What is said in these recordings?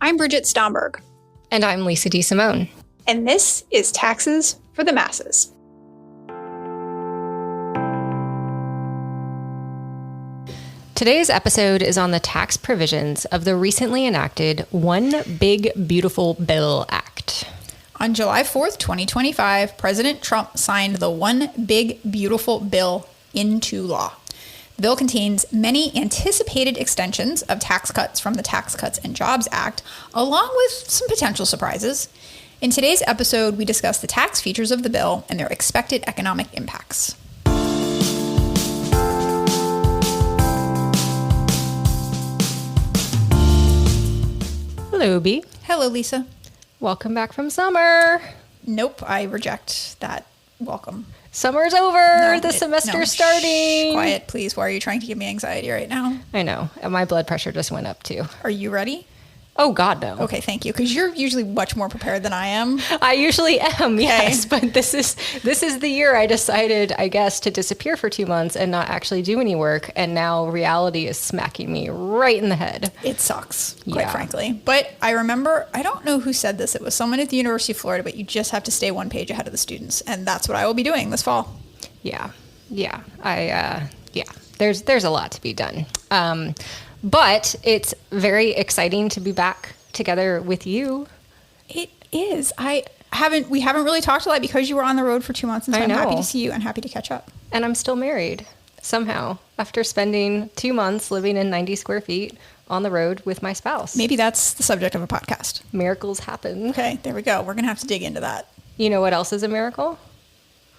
I'm Bridget Stomberg. And I'm Lisa DeSimone. And this is Taxes for the Masses. Today's episode is on the tax provisions of the recently enacted One Big Beautiful Bill Act. On July 4th, 2025, President Trump signed the One Big Beautiful Bill into law. The bill contains many anticipated extensions of tax cuts from the Tax Cuts and Jobs Act, along with some potential surprises. In today's episode, we discuss the tax features of the bill and their expected economic impacts. Hello, B. Hello, Lisa. Welcome back from summer. Nope, I reject that welcome. Summer's over. The semester's starting. Shh, quiet, please. Why are you trying to give me anxiety right now? I know. And my blood pressure just went up, too. Are you ready? Oh, God, no. Okay, thank you. Because you're usually much more prepared than I am. I usually am, yes. But this is the year I decided, I guess, to disappear for 2 months and not actually do any work. And now reality is smacking me right in the head. It sucks, quite frankly. But I remember, I don't know who said this. It was someone at the University of Florida, but you just have to stay one page ahead of the students. And that's what I will be doing this fall. Yeah. There's a lot to be done. But it's very exciting to be back together with you. It is. We haven't really talked a lot because you were on the road for 2 months, and so I'm happy to see you and happy to catch up. And I'm still married, somehow, after spending 2 months living in 90 square feet on the road with my spouse. Maybe that's the subject of a podcast. Miracles happen. Okay, there we go. We're going to have to dig into that. You know what else is a miracle?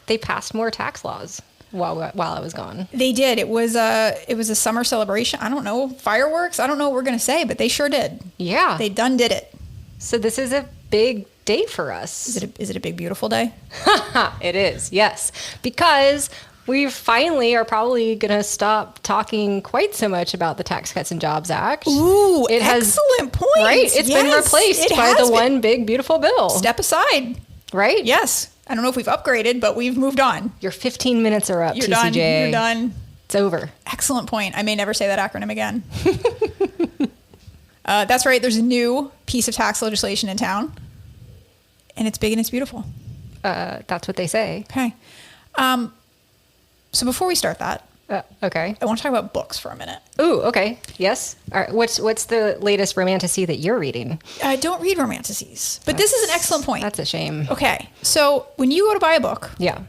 They passed more tax laws while I was gone. They did. It was a summer celebration. I don't know, fireworks. I don't know what we're going to say, but they sure did. Yeah. They done did it. So this is a big day for us. Is it a big, beautiful day? It is, yes. Because we finally are probably going to stop talking quite so much about the Tax Cuts and Jobs Act. Ooh, excellent point. Right? It's been replaced by the One Big Beautiful Bill. Step aside. Right? Yes. I don't know if we've upgraded, but we've moved on. Your 15 minutes are up, You're TCJ. done. You're done. It's over. Excellent point. I may never say that acronym again. That's right. There's a new piece of tax legislation in town, and it's big and it's beautiful. That's what they say. Okay. So before we start that, okay, I want to talk about books for a minute. Ooh, okay. Yes. All right. What's the latest romantasy that you're reading? I don't read romantasies, but this is an excellent point. That's a shame. Okay. So when you go to buy a book, yeah.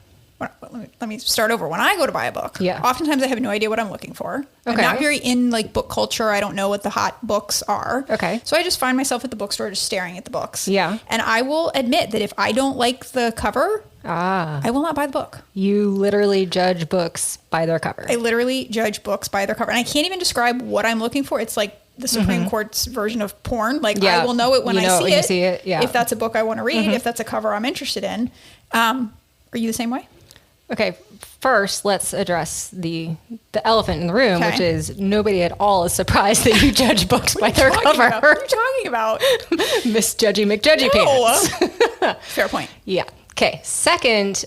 Let me start over. When I go to buy a book, oftentimes I have no idea what I'm looking for. Okay. I'm not very in book culture. I don't know what the hot books are. Okay. So I just find myself at the bookstore just staring at the books. Yeah. And I will admit that if I don't like the cover, I will not buy the book. You literally judge books by their cover. I literally judge books by their cover. And I can't even describe what I'm looking for. It's like the Supreme Court's version of porn. I will know it when I see it. Yeah. If that's a book I want to read, if that's a cover I'm interested in. Are you the same way? Okay, first let's address the elephant in the room, which is nobody at all is surprised that you judge books by their cover. What are you talking about? Miss Judgy McJudgy Pants. Fair point. Yeah. Okay. Second,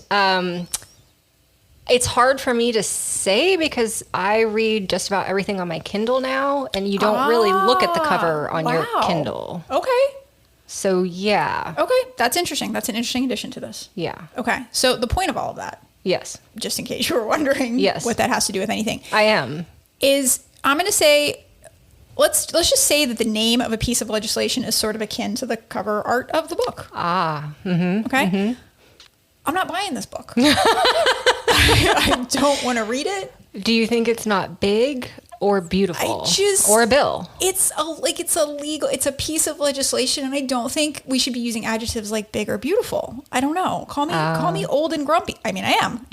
it's hard for me to say because I read just about everything on my Kindle now, and you don't really look at the cover on your Kindle. Okay. So, yeah. Okay. That's interesting. That's an interesting addition to this. Yeah. Okay. So the point of all of that, yes, just in case you were wondering what that has to do with anything. I am. Is I'm going to say, let's just say that the name of a piece of legislation is sort of akin to the cover art of the book. Mm-hmm. Okay. Mm-hmm. I'm not buying this book. I don't want to read it. Do you think it's not big or beautiful or a bill? It's a piece of legislation, and I don't think we should be using adjectives like big or beautiful. I don't know. Call me old and grumpy. I mean, I am.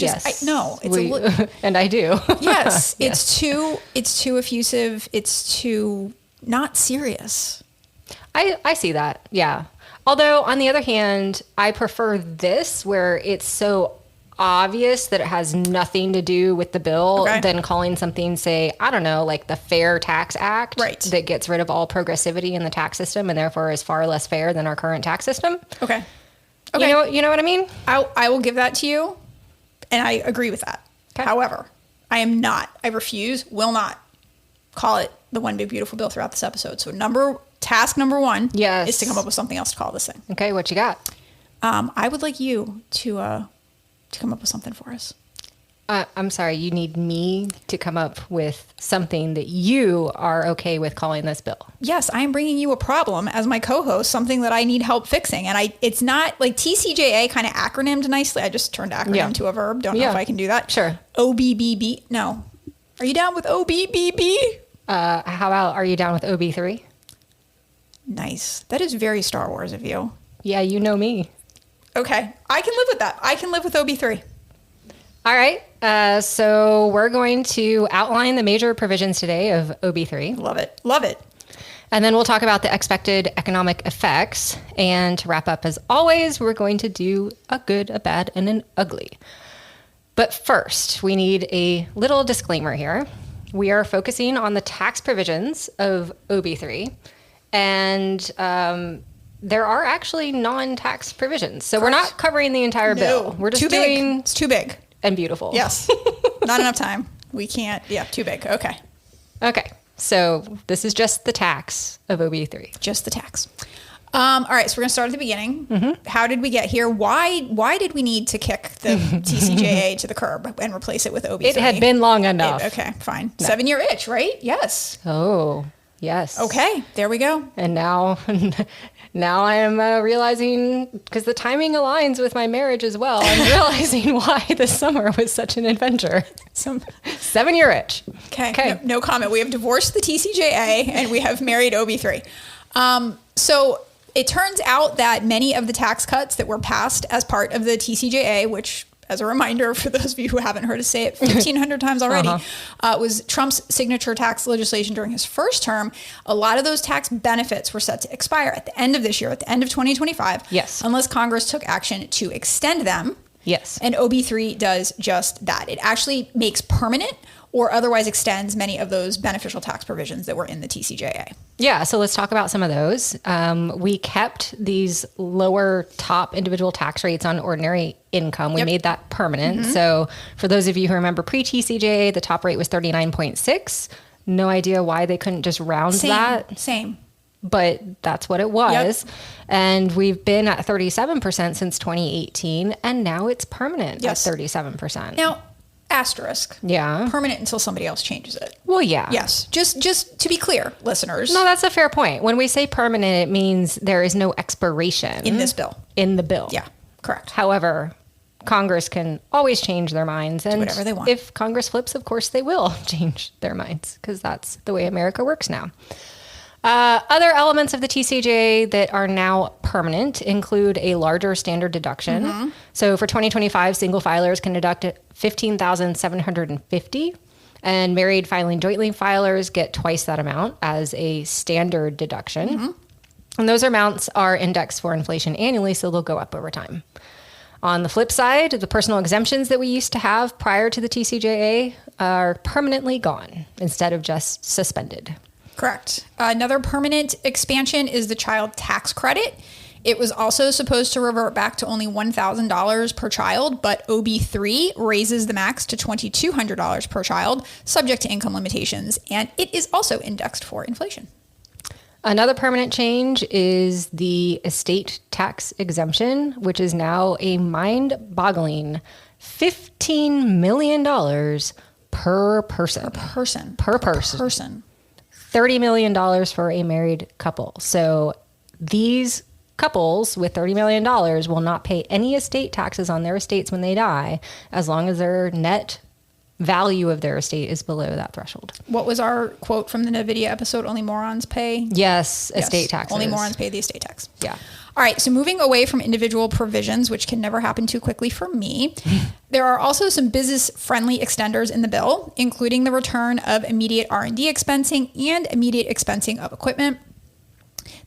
And I do. Yes, it's too effusive. It's too not serious. I see that. Yeah. Although on the other hand, I prefer this where it's so obvious that it has nothing to do with the bill than calling something, say, I don't know, like the Fair Tax Act that gets rid of all progressivity in the tax system and therefore is far less fair than our current tax system. Okay. You know what I mean? I will give that to you, and I agree with that. Okay. However, I refuse, will not call it the One Big Beautiful Bill throughout this episode. So number task number 1 Yes. is to come up with something else to call this thing. Okay, what you got? I would like you to come up with something for us. I'm sorry, you need me to come up with something that you are okay with calling this bill. Yes, I am bringing you a problem as my co-host, something that I need help fixing. And it's not like TCJA kind of acronymed nicely. I just turned acronym to a verb. Don't know if I can do that. Sure. OBBB. No. Are you down with OBBB? How about, are you down with OB3? Nice. That is very Star Wars of you. Yeah, you know me. Okay. I can live with that. I can live with OB3. All right. So we're going to outline the major provisions today of OB3. Love it. Love it. And then we'll talk about the expected economic effects. And to wrap up, as always, we're going to do a good, a bad, and an ugly. But first, we need a little disclaimer here. We are focusing on the tax provisions of OB3. And there are actually non-tax provisions. So we're not covering the entire bill. We're just too doing... big. It's too big. And beautiful. Yes. Not enough time. We can't. Yeah, too big. Okay. Okay. So this is just the tax of OB3. Just the tax. All right. So we're going to start at the beginning. Mm-hmm. How did we get here? Why did we need to kick the TCJA to the curb and replace it with OB3? It had been long enough. Okay, fine. No. 7-year itch, right? Yes. Oh, yes. Okay. There we go. And now I am realizing, because the timing aligns with my marriage as well, I'm realizing why this summer was such an adventure. 7-year itch. Okay. No comment. We have divorced the TCJA and we have married OB3. So it turns out that many of the tax cuts that were passed as part of the TCJA, which, as a reminder for those of you who haven't heard us say it 1,500 times already, was Trump's signature tax legislation during his first term. A lot of those tax benefits were set to expire at the end of this year, at the end of 2025. Yes. Unless Congress took action to extend them. Yes. And OB3 does just that. It actually makes permanent or otherwise extends many of those beneficial tax provisions that were in the TCJA. Yeah, so let's talk about some of those. We kept these lower top individual tax rates on ordinary income. We made that permanent. Mm-hmm. So for those of you who remember pre-TCJA, the top rate was 39.6. No idea why they couldn't just round that. Same. But that's what it was. Yep. And we've been at 37% since 2018, and now it's permanent at 37%. Now, asterisk. Yeah. Permanent until somebody else changes it. Well, yeah. Yes. Just to be clear, listeners. No, that's a fair point. When we say permanent, it means there is no expiration. In this bill. In the bill. Yeah, correct. However, Congress can always change their minds. And do whatever they want. If Congress flips, of course, they will change their minds, because that's the way America works now. Other elements of the TCJA that are now permanent include a larger standard deduction. Mm-hmm. So for 2025, single filers can deduct $15,750, and married filing jointly filers get twice that amount as a standard deduction. Mm-hmm. And those amounts are indexed for inflation annually, so they'll go up over time. On the flip side, the personal exemptions that we used to have prior to the TCJA are permanently gone instead of just suspended. Correct. Another permanent expansion is the child tax credit. It was also supposed to revert back to only $1,000 per child, but OB3 raises the max to $2,200 per child, subject to income limitations, and it is also indexed for inflation. Another permanent change is the estate tax exemption, which is now a mind-boggling $15 million per person. Per person. $30 million for a married couple. So these couples with $30 million will not pay any estate taxes on their estates when they die, as long as their net value of their estate is below that threshold. What was our quote from the NVIDIA episode? Only morons pay? Yes, estate taxes. Only morons pay the estate tax. Yeah. All right, so moving away from individual provisions, which can never happen too quickly for me, there are also some business-friendly extenders in the bill, including the return of immediate R&D expensing and immediate expensing of equipment.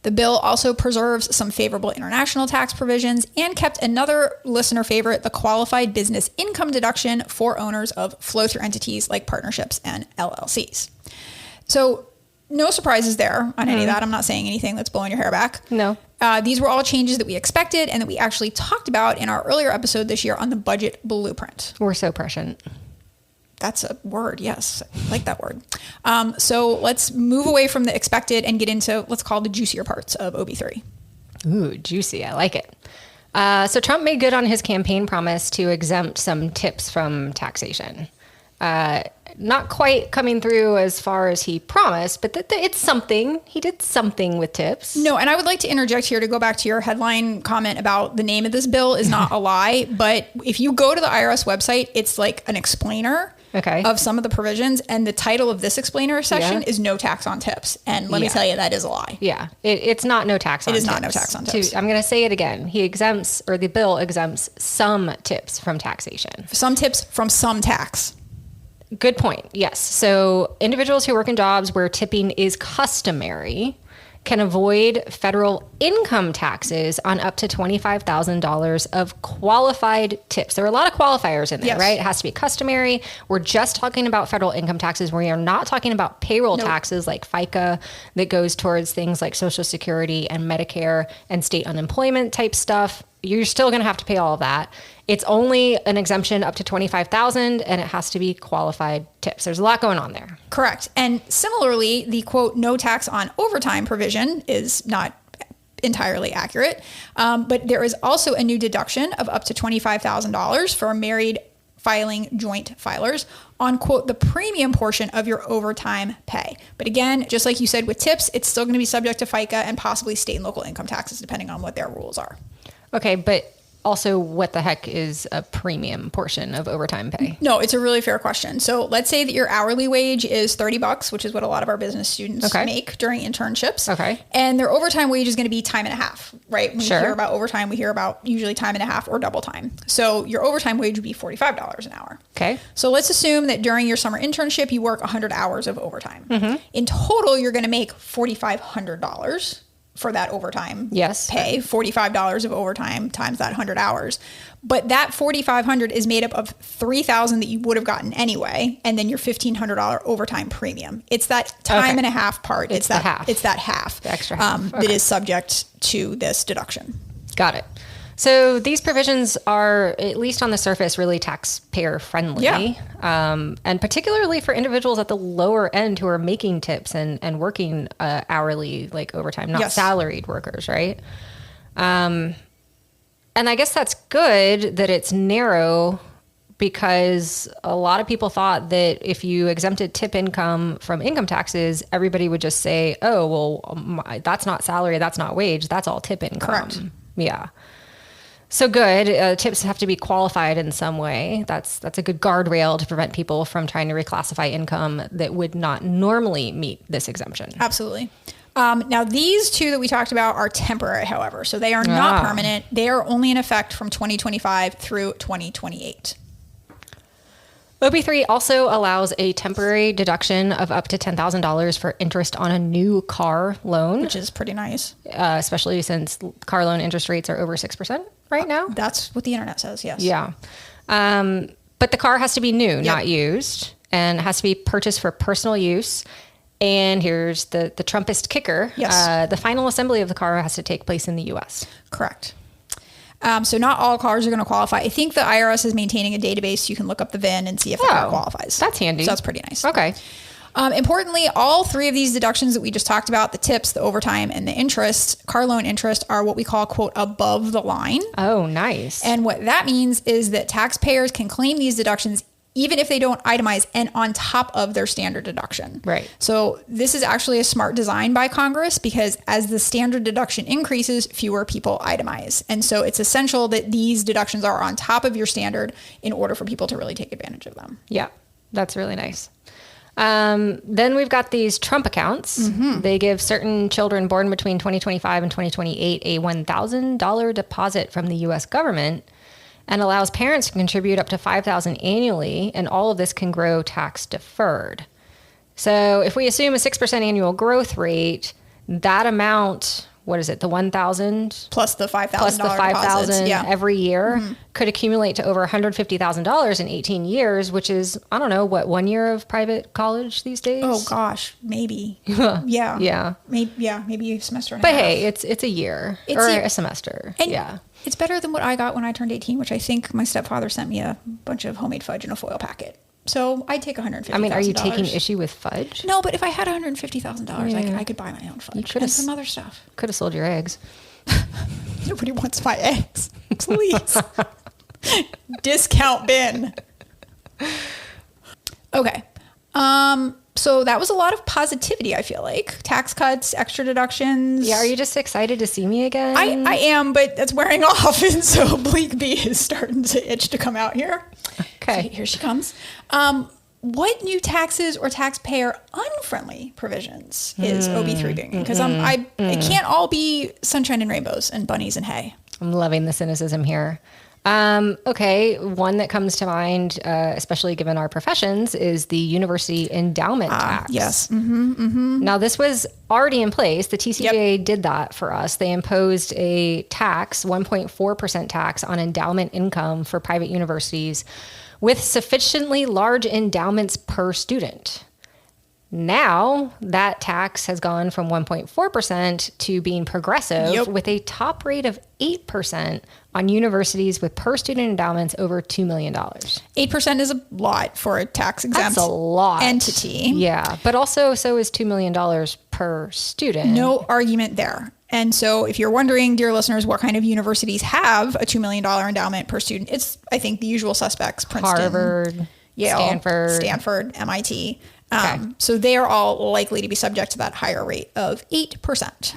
The bill also preserves some favorable international tax provisions and kept another listener favorite, the qualified business income deduction for owners of flow-through entities like partnerships and LLCs. So no surprises there on any of that. I'm not saying anything that's blowing your hair back. No. These were all changes that we expected and that we actually talked about in our earlier episode this year on the budget blueprint. We're so prescient. That's a word. Yes. I like that word. So let's move away from the expected and get into, let's call the juicier parts of OB3. Ooh, juicy. I like it. So Trump made good on his campaign promise to exempt some tips from taxation. Not quite coming through as far as he promised, but it's something. He did something with tips. No, and I would like to interject here to go back to your headline comment about the name of this bill is not a lie. But if you go to the IRS website, it's like an explainer of some of the provisions. And the title of this explainer section is no tax on tips. And let me tell you, that is a lie. Yeah, it's not no tax on tips. It is not no tax on tips. I'm going to say it again. The bill exempts some tips from taxation. Some tips from some tax. Good point. Yes. So individuals who work in jobs where tipping is customary can avoid federal income taxes on up to $25,000 of qualified tips. There are a lot of qualifiers in there, right? It has to be customary. We're just talking about federal income taxes. We are not talking about payroll taxes like FICA that goes towards things like Social Security and Medicare and state unemployment type stuff. You're still going to have to pay all of that. It's only an exemption up to $25,000 and it has to be qualified tips. There's a lot going on there. Correct. And similarly, the quote, no tax on overtime provision is not entirely accurate. But there is also a new deduction of up to $25,000 for married filing joint filers on quote, the premium portion of your overtime pay. But again, just like you said with tips, it's still going to be subject to FICA and possibly state and local income taxes, depending on what their rules are. Okay, but also what the heck is a premium portion of overtime pay? No, it's a really fair question. So let's say that your hourly wage is $30, which is what a lot of our business students make during internships. Okay. And their overtime wage is going to be time and a half, right? When we Sure. hear about overtime, we hear about usually time and a half or double time. So your overtime wage would be $45 an hour. Okay. So let's assume that during your summer internship, you work 100 hours of overtime. Mm-hmm. In total, you're going to make $4,500 for that overtime pay, $45 of overtime times that 100 hours. But that $4,500 is made up of $3,000 that you would have gotten anyway, and then your $1,500 overtime premium. It's that time and a half part. It's that half. It's that half. The extra half. That is subject to this deduction. Got it. So these provisions are, at least on the surface, really taxpayer friendly. Yeah. And particularly for individuals at the lower end who are making tips and working hourly, like overtime, not salaried workers, right? And I guess that's good that it's narrow, because a lot of people thought that if you exempted tip income from income taxes, everybody would just say, oh, well, that's not salary, that's not wage, that's all tip income. Correct. Yeah. So good. Tips have to be qualified in some way. That's a good guardrail to prevent people from trying to reclassify income that would not normally meet this exemption. Absolutely. Now, these two that we talked about are temporary, however. So they are not permanent. They are only in effect from 2025 through 2028. OB3 also allows a temporary deduction of up to $10,000 for interest on a new car loan. Which is pretty nice. Especially since car loan interest rates are over 6% right now. That's what the internet says, yes. Yeah. But the car has to be new, not used, and it has to be purchased for personal use. And here's the Trumpist kicker. Yes. The final assembly of the car has to take place in the U.S. Correct. So not all cars are going to qualify. I think the IRS is maintaining a database so you can look up the VIN and see if the car qualifies. That's handy. So that's pretty nice. Okay. Importantly, all three of these deductions that we just talked about, the tips, the overtime, and the interest, car loan interest, are what we call, quote, above the line. Oh, nice. And what that means is that taxpayers can claim these deductions even if they don't itemize and on top of their standard deduction. Right. So this is actually a smart design by Congress, because as the standard deduction increases, fewer people itemize. And so it's essential that these deductions are on top of your standard in order for people to really take advantage of them. Yeah, that's really nice. Then we've got these Trump accounts. Mm-hmm. They give certain children born between 2025 and 2028 a $1,000 deposit from the U.S. government, and allows parents to contribute up to $5,000 annually, and all of this can grow tax deferred. So if we assume a 6% annual growth rate, that amount, what is it, the $1,000 plus the $5,000 plus the $5,000 every year could accumulate to over $150,000 in 18 years, which is, I don't know, what, 1 year of private college these days? Oh gosh, maybe. Yeah. Maybe a semester and a half. But hey, it's a year or a semester. And it's better than what I got when I turned 18, which I think my stepfather sent me a bunch of homemade fudge in a foil packet. So I'd take $150,000. I mean, are you taking issue with fudge? No, but if I had $150,000, I could buy my own fudge and some other stuff. Could have sold your eggs. Nobody wants my eggs. Please. Discount bin. Okay. So that was a lot of positivity, I feel like. Tax cuts, extra deductions. Yeah, are you just excited to see me again? I am, but that's wearing off. And so Bleak Bee is starting to itch to come out here. Okay. So here she comes. What new taxes or taxpayer unfriendly provisions is OB3 bringing? Because it can't all be sunshine and rainbows and bunnies and hay. I'm loving the cynicism here. Okay, one that comes to mind, especially given our professions, is the university endowment tax. Yes. Now, this was already in place. The TCJA did that for us. They imposed a tax, 1.4% tax on endowment income for private universities with sufficiently large endowments per student. Now, that tax has gone from 1.4% to being progressive with a top rate of 8% on universities with per student endowments over $2 million. 8% is a lot for a tax exempt That's a lot. entity. Yeah, but also so is $2 million per student. No argument there. And so if you're wondering, dear listeners, what kind of universities have a $2 million endowment per student, it's, I think, the usual suspects, Princeton, Harvard, Yale, Stanford, MIT. Okay. So they are all likely to be subject to that higher rate of 8%.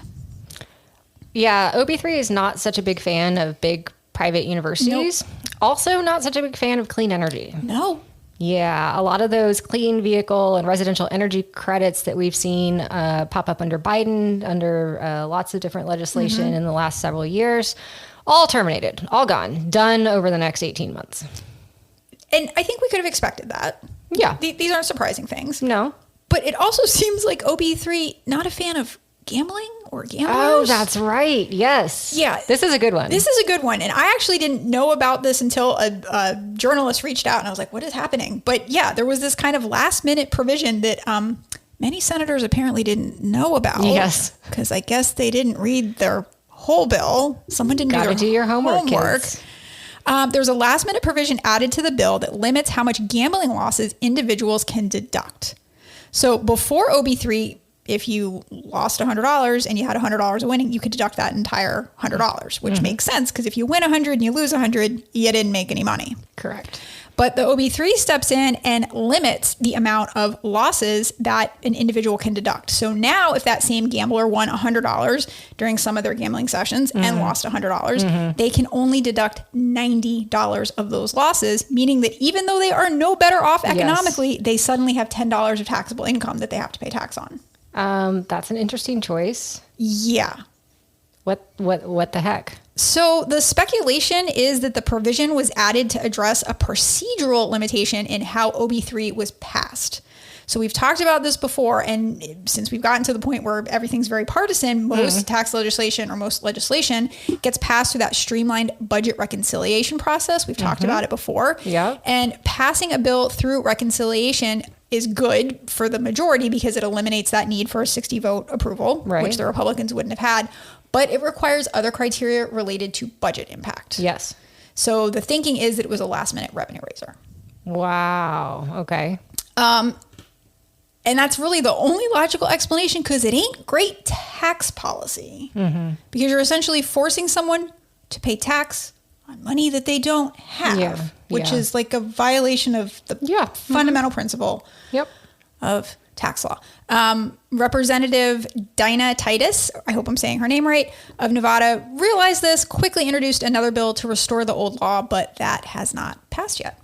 Yeah, OB3 is not such a big fan of big private universities. Nope. Also not such a big fan of clean energy. No. Yeah, a lot of those clean vehicle and residential energy credits that we've seen pop up under Biden, under lots of different legislation in the last several years, all terminated, all gone, done over the next 18 months. And I think we could have expected that. Yeah. These aren't surprising things. No. But it also seems like OB3 not a fan of gambling or gamblers. Oh, that's right. Yes. Yeah. This is a good one. This is a good one. And I actually didn't know about this until a journalist reached out and I was like, what is happening? But yeah, there was this kind of last minute provision that many senators apparently didn't know about. Yes. Because I guess they didn't read their whole bill. Someone didn't do your homework. Kids. There's a last minute provision added to the bill that limits how much gambling losses individuals can deduct. So before OB3, if you lost $100 and you had $100 of winning, you could deduct that entire $100, which makes sense because if you win 100 and you lose 100, you didn't make any money. Correct. But the OB3 steps in and limits the amount of losses that an individual can deduct. So now if that same gambler won $100 during some of their gambling sessions and lost $100, they can only deduct $90 of those losses, meaning that even though they are no better off economically, they suddenly have $10 of taxable income that they have to pay tax on. That's an interesting choice. Yeah. What the heck? So the speculation is that the provision was added to address a procedural limitation in how OB3 was passed. So we've talked about this before, and since we've gotten to the point where everything's very partisan, most tax legislation or most legislation gets passed through that streamlined budget reconciliation process. We've talked about it before. Yeah. And passing a bill through reconciliation is good for the majority because it eliminates that need for a 60-vote approval, which the Republicans wouldn't have had. But it requires other criteria related to budget impact. Yes. So the thinking is that it was a last-minute revenue raiser. Wow. Okay. And that's really the only logical explanation because it ain't great tax policy. Because you're essentially forcing someone to pay tax on money that they don't have, which is like a violation of the fundamental principle of tax law. Representative Dinah Titus, I hope I'm saying her name right, of Nevada, realized this, quickly introduced another bill to restore the old law, but that has not passed yet.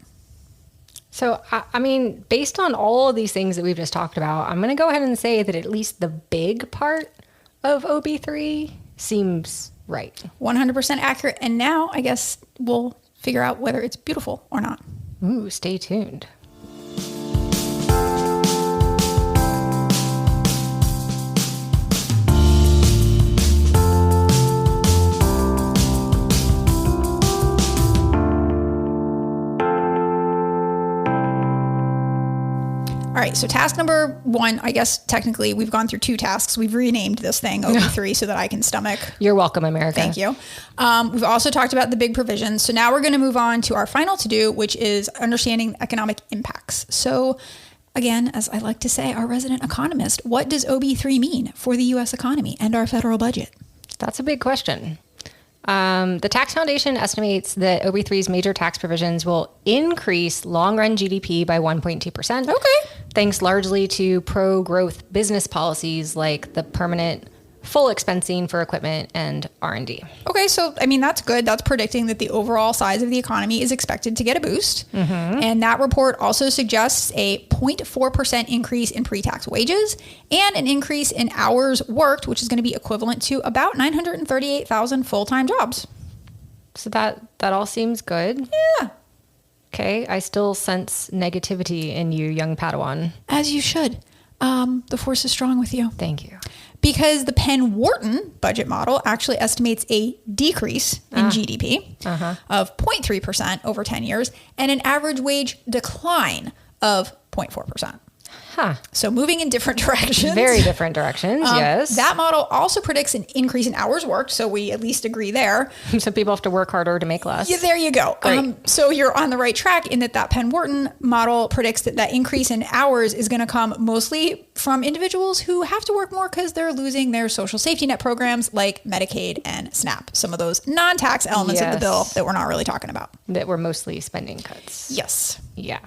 So, I mean, based on all of these things that we've just talked about, I'm going to go ahead and say that at least the big part of OB3 seems right. 100% accurate. And now I guess we'll figure out whether it's beautiful or not. Ooh, stay tuned. right, so task number 1, I guess technically we've gone through 2 tasks. We've renamed this thing OB3 so that I can stomach. You're welcome, America. Thank you. We've also talked about the big provisions. So now we're going to move on to our final to-do, which is understanding economic impacts. So again, as I like to say, our resident economist, what does OB3 mean for the U.S. economy and our federal budget? That's a big question. The Tax Foundation estimates that OB3's major tax provisions will increase long-run GDP by 1.2%. Okay. Thanks largely to pro-growth business policies like the permanent full expensing for equipment and R&D. Okay, so I mean, that's good. That's predicting that the overall size of the economy is expected to get a boost. And that report also suggests a 0.4% increase in pre-tax wages and an increase in hours worked, which is going to be equivalent to about 938,000 full-time jobs. So that all seems good. Yeah. Okay, I still sense negativity in you, young Padawan. As you should. The force is strong with you. Thank you. Because the Penn-Wharton budget model actually estimates a decrease in GDP of 0.3% over 10 years and an average wage decline of 0.4%. Huh. So moving in different directions. Very different directions, yes. That model also predicts an increase in hours worked, so we at least agree there. So people have to work harder to make less. Yeah, there you go. So you're on the right track in that Penn-Wharton model predicts that increase in hours is going to come mostly from individuals who have to work more because they're losing their social safety net programs like Medicaid and SNAP, some of those non-tax elements of the bill that we're not really talking about. That were mostly spending cuts. Yes. Yeah.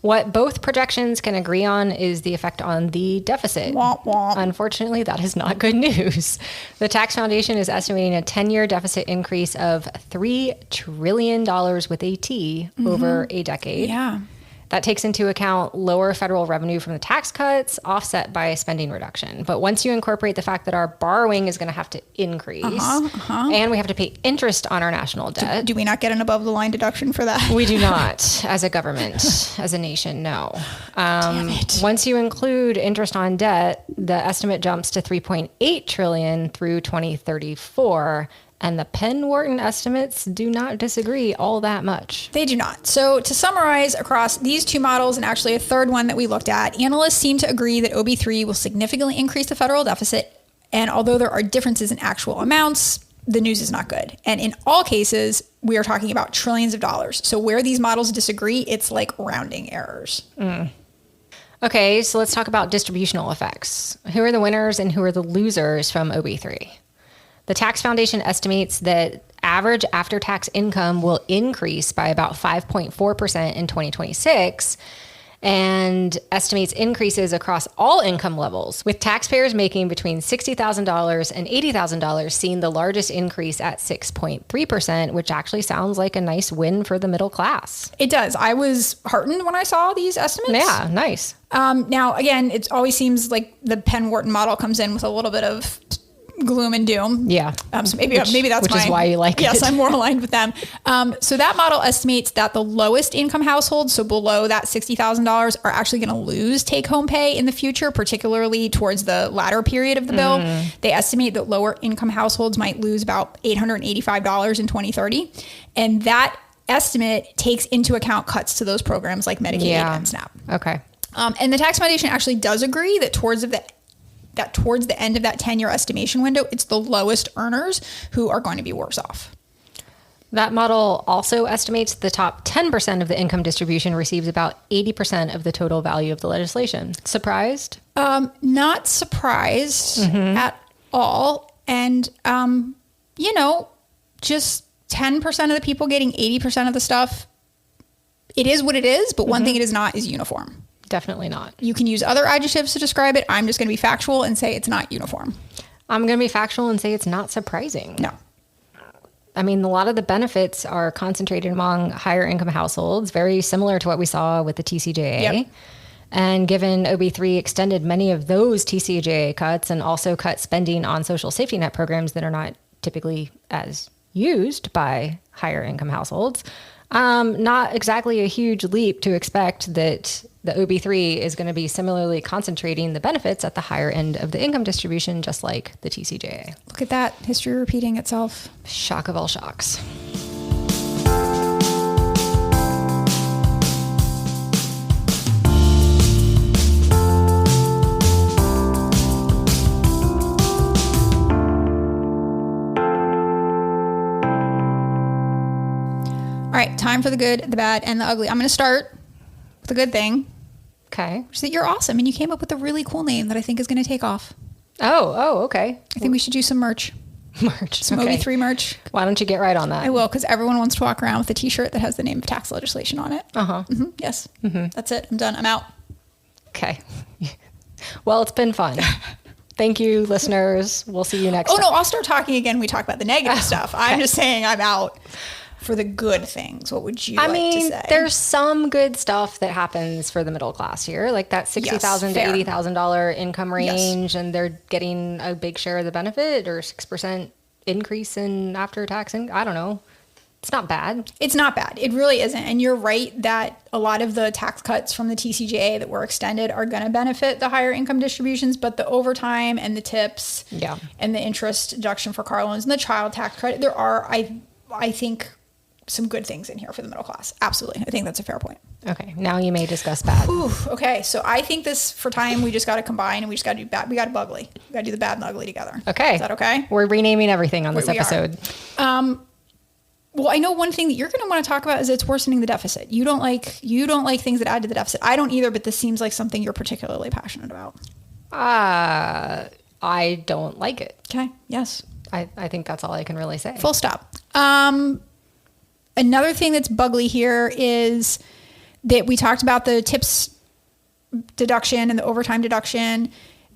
What both projections can agree on is the effect on the deficit. Womp womp. Unfortunately, that is not good news. The Tax Foundation is estimating a 10-year deficit increase of $3 trillion with a T over a decade. Yeah. That takes into account lower federal revenue from the tax cuts offset by a spending reduction. But once you incorporate the fact that our borrowing is going to have to increase and we have to pay interest on our national debt. Do we not get an above the line deduction for that? We do not as a government, as a nation, no. Damn it. Once you include interest on debt, the estimate jumps to $3.8 trillion through 2034. And the Penn-Wharton estimates do not disagree all that much. They do not. So to summarize across these 2 models and actually a third one that we looked at, analysts seem to agree that OB3 will significantly increase the federal deficit. And although there are differences in actual amounts, the news is not good. And in all cases, we are talking about trillions of dollars. So where these models disagree, it's like rounding errors. Okay, so let's talk about distributional effects. Who are the winners and who are the losers from OB3? The Tax Foundation estimates that average after-tax income will increase by about 5.4% in 2026 and estimates increases across all income levels, with taxpayers making between $60,000 and $80,000 seeing the largest increase at 6.3%, which actually sounds like a nice win for the middle class. It does. I was heartened when I saw these estimates. Yeah, nice. Now, again, it always seems like the Penn-Wharton model comes in with a little bit of gloom and doom. Yeah. So maybe that's which is why you like it. Yes, I'm more aligned with them. So that model estimates that the lowest income households, so below that $60,000, are actually going to lose take-home pay in the future, particularly towards the latter period of the bill. They estimate that lower income households might lose about $885 in 2030. And that estimate takes into account cuts to those programs like Medicaid and SNAP. Okay. And the Tax Foundation actually does agree that towards the end of that 10-year estimation window, it's the lowest earners who are going to be worse off. That model also estimates the top 10% of the income distribution receives about 80% of the total value of the legislation. Surprised? Not surprised at all. And, just 10% of the people getting 80% of the stuff, it is what it is, but one thing it is not is uniform. Definitely not. You can use other adjectives to describe it. I'm just going to be factual and say it's not uniform. I'm going to be factual and say it's not surprising. No. I mean, a lot of the benefits are concentrated among higher income households, very similar to what we saw with the TCJA. Yep. And given OB3 extended many of those TCJA cuts and also cut spending on social safety net programs that are not typically as used by higher income households, not exactly a huge leap to expect that the OB3 is going to be similarly concentrating the benefits at the higher end of the income distribution, just like the TCJA. Look at that. History repeating itself. Shock of all shocks. time for the good, the bad, and the ugly. I'm going to start with the good thing, Okay. which is that you're awesome and you came up with a really cool name that I think is going to take off. Oh, okay. I think we should do some merch. Merch. Some Okay. OB3 merch. Why don't you get right on that? I will, because everyone wants to walk around with a t-shirt that has the name of tax legislation on it. Uh-huh. Yes. That's it. I'm done. I'm out. Okay. Well, it's been fun. Thank you, listeners. We'll see you next Oh, time. no, I'll start talking again when we talk about the negative stuff. I'm just saying I'm out for the good things. What would you like to say? There's some good stuff that happens for the middle class here, like that $60,000 to fair. $80,000 income Yes. range, and they're getting a big share of the benefit, or 6% increase in after tax. I don't know. It's not bad. It's not bad. It really isn't. And you're right that a lot of the tax cuts from the TCJA that were extended are going to benefit the higher income distributions, but the overtime and the tips and the interest deduction for car loans and the child tax credit, there are, I think, some good things in here for the middle class. Absolutely. I think that's a fair point. Okay. Now you may discuss bad. Ooh, okay. So I think this, for time, we just got to combine and we just got to do bad. We got to ugly. We got to do the bad and ugly together. Okay. Is that okay? We're renaming everything on this We are. episode. Well, I know one thing that you're going to want to talk about is it's worsening the deficit. You don't like things that add to the deficit. I don't either, but this seems like something you're particularly passionate about. I don't like it. Okay. Yes. I think that's all I can really say. Full stop. Another thing that's bugly here is that we talked about the tips deduction and the overtime deduction.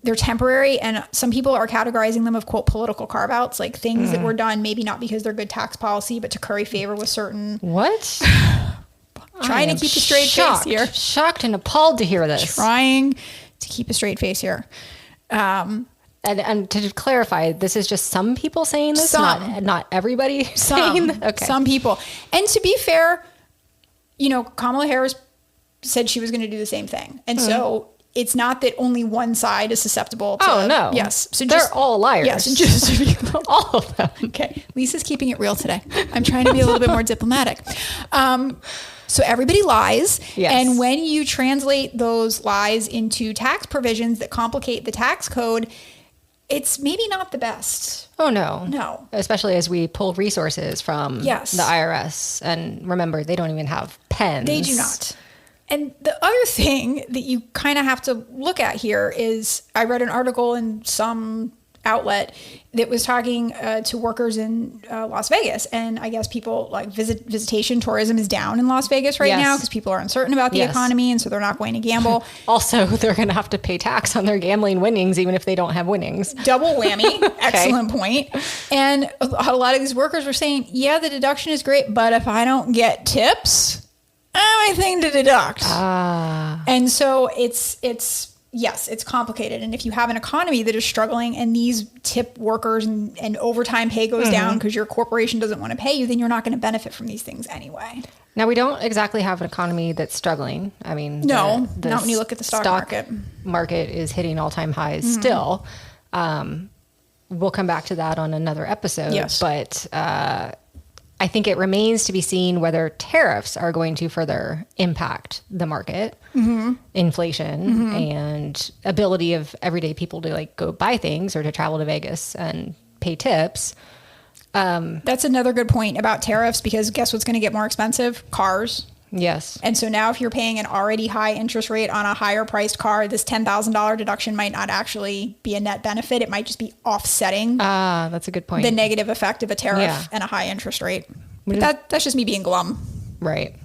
They're temporary, and some people are categorizing them of, quote, political carve-outs, like things that were done maybe not because they're good tax policy, but to curry favor with certain... What? Trying to keep a straight face here. Shocked and appalled to hear this. Trying to keep a straight face here. And to clarify, this is just some people saying this, Some. not everybody saying that? Okay. Some people. And to be fair, Kamala Harris said she was going to do the same thing. And so it's not that only one side is susceptible to... Oh, no. Yes. So they're all liars. Yes. Just all of them. Okay. Lisa's keeping it real today. I'm trying to be a little bit more diplomatic. So everybody lies. Yes. And when you translate those lies into tax provisions that complicate the tax code, it's maybe not the best. Oh, no. No. Especially as we pull resources from the IRS. And remember, they don't even have pens. They do not. And the other thing that you kind of have to look at here is I read an article in some outlet that was talking to workers in Las Vegas. And I guess people like visitation tourism is down in Las Vegas right now because people are uncertain about the economy. And so they're not going to gamble. Also, they're going to have to pay tax on their gambling winnings, even if they don't have winnings. Double whammy. Excellent point. And a lot of these workers were saying, yeah, the deduction is great, but if I don't get tips, I have anything to deduct. And so it's complicated. And if you have an economy that is struggling and these tip workers and overtime pay goes down because your corporation doesn't want to pay you, then you're not going to benefit from these things anyway. Now, we don't exactly have an economy that's struggling. I mean, no, not when you look at the stock market. Market is hitting all-time highs still. We'll come back to that on another episode. Yes. But I think it remains to be seen whether tariffs are going to further impact the market, inflation, and ability of everyday people to like go buy things or to travel to Vegas and pay tips. That's another good point about tariffs, because guess what's going to get more expensive? Cars. Yes. And so now if you're paying an already high interest rate on a higher priced car, this $10,000 deduction might not actually be a net benefit. It might just be offsetting That's a good point. the negative effect of a tariff and a high interest rate. But that's just me being glum. Right.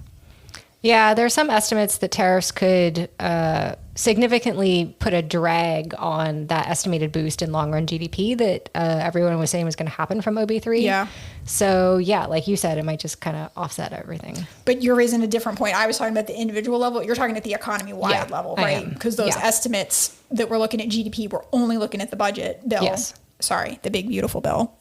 Yeah, there's some estimates that tariffs could significantly put a drag on that estimated boost in long run GDP that everyone was saying was going to happen from OB3. Yeah. So, yeah, like you said, it might just kind of offset everything. But you're raising a different point. I was talking about the individual level. You're talking at the economy-wide level, right? Because those estimates that we're looking at GDP, we're only looking at the budget bill. Yes. Sorry, the big, beautiful bill.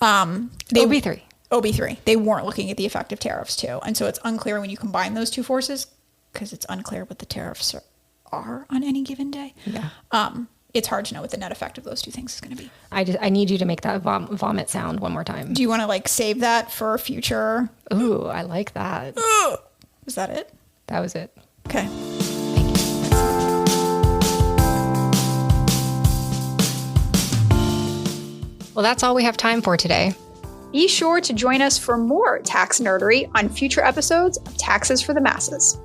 OB3. OB3. They weren't looking at the effect of tariffs too. And so it's unclear when you combine those two forces, because it's unclear what the tariffs are on any given day. Yeah. It's hard to know what the net effect of those two things is going to be. I need you to make that vomit sound one more time. Do you want to like save that for future? Ooh, I like that. Is that it? That was it. Okay. Well, that's all we have time for today. Be sure to join us for more tax nerdery on future episodes of Taxes for the Masses.